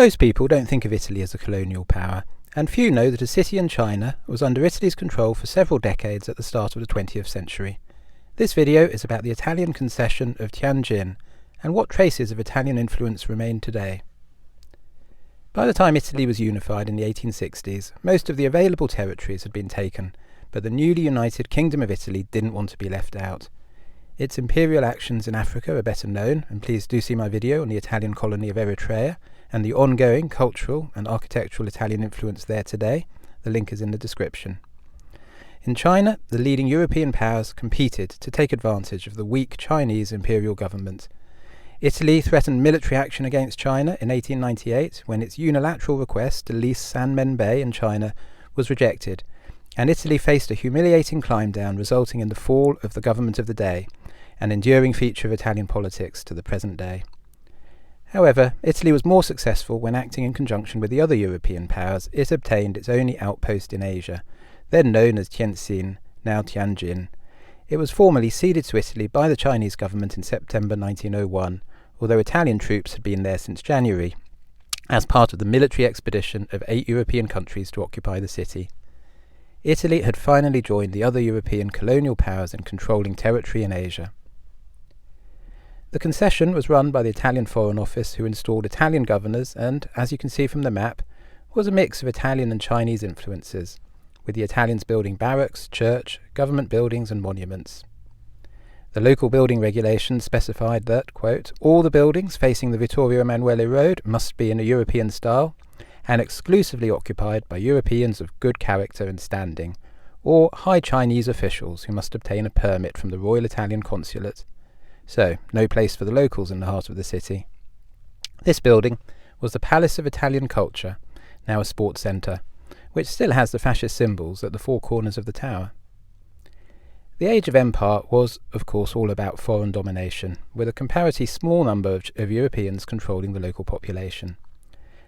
Most people don't think of Italy as a colonial power, and few know that a city in China was under Italy's control for several decades at the start of the 20th century. This video is about the Italian concession of Tianjin and what traces of Italian influence remain today. By the time Italy was unified in the 1860s, most of the available territories had been taken, but the newly united Kingdom of Italy didn't want to be left out. Its imperial actions in Africa are better known, and please do see my video on the Italian colony of Eritrea and the ongoing cultural and architectural Italian influence there today. The link is in the description. In China, the leading European powers competed to take advantage of the weak Chinese imperial government. Italy threatened military action against China in 1898 when its unilateral request to lease Sanmen Bay in China was rejected, and Italy faced a humiliating climb down resulting in the fall of the government of the day, an enduring feature of Italian politics to the present day. However, Italy was more successful when acting in conjunction with the other European powers. It obtained its only outpost in Asia, then known as Tientsin, now Tianjin. It was formally ceded to Italy by the Chinese government in September 1901, although Italian troops had been there since January, as part of the military expedition of 8 European countries to occupy the city. Italy had finally joined the other European colonial powers in controlling territory in Asia. The concession was run by the Italian Foreign Office, who installed Italian governors and, as you can see from the map, was a mix of Italian and Chinese influences, with the Italians building barracks, church, government buildings and monuments. The local building regulations specified that, quote, all the buildings facing the Vittorio Emanuele Road must be in a European style and exclusively occupied by Europeans of good character and standing, or high Chinese officials who must obtain a permit from the Royal Italian Consulate. So, no place for the locals in the heart of the city. This building was the Palace of Italian Culture, now a sports centre, which still has the fascist symbols at the 4 corners of the tower. The Age of Empire was, of course, all about foreign domination, with a comparatively small number of Europeans controlling the local population.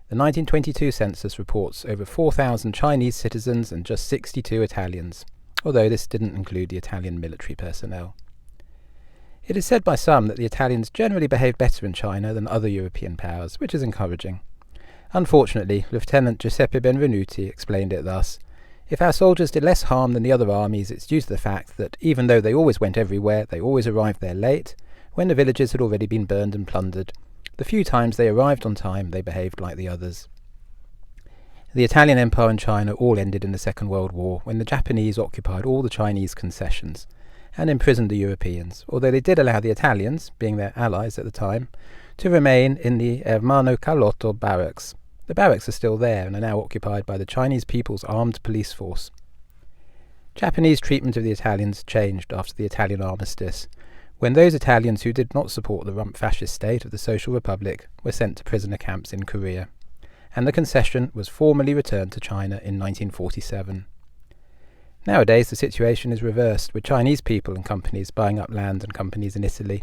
The 1922 census reports over 4,000 Chinese citizens and just 62 Italians, although this didn't include the Italian military personnel. It is said by some that the Italians generally behaved better in China than other European powers, which is encouraging. Unfortunately, Lieutenant Giuseppe Benvenuti explained it thus: if our soldiers did less harm than the other armies, it's due to the fact that even though they always went everywhere, they always arrived there late, when the villages had already been burned and plundered. The few times they arrived on time, they behaved like the others. The Italian Empire and China all ended in the Second World War, when the Japanese occupied all the Chinese concessions and imprisoned the Europeans, although they did allow the Italians, being their allies at the time, to remain in the Ermanno Carlotto barracks. The barracks are still there and are now occupied by the Chinese People's Armed Police Force. Japanese treatment of the Italians changed after the Italian armistice, when those Italians who did not support the rump fascist state of the Social Republic were sent to prisoner camps in Korea, and the concession was formally returned to China in 1947. Nowadays the situation is reversed, with Chinese people and companies buying up land and companies in Italy,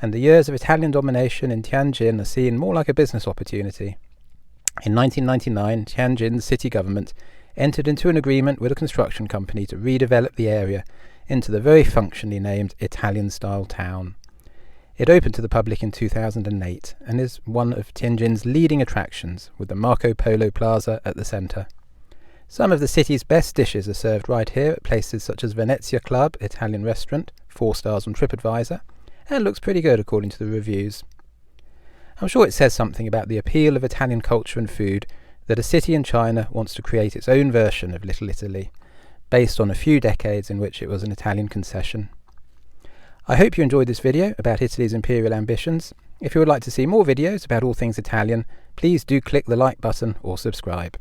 and the years of Italian domination in Tianjin are seen more like a business opportunity. In 1999, Tianjin's city government entered into an agreement with a construction company to redevelop the area into the very functionally named Italian-style town. It opened to the public in 2008 and is one of Tianjin's leading attractions, with the Marco Polo Plaza at the centre. Some of the city's best dishes are served right here at places such as Venezia Club Italian restaurant, 4 stars on TripAdvisor, and looks pretty good according to the reviews. I'm sure it says something about the appeal of Italian culture and food that a city in China wants to create its own version of Little Italy, based on a few decades in which it was an Italian concession. I hope you enjoyed this video about Italy's imperial ambitions. If you would like to see more videos about all things Italian, please do click the like button or subscribe.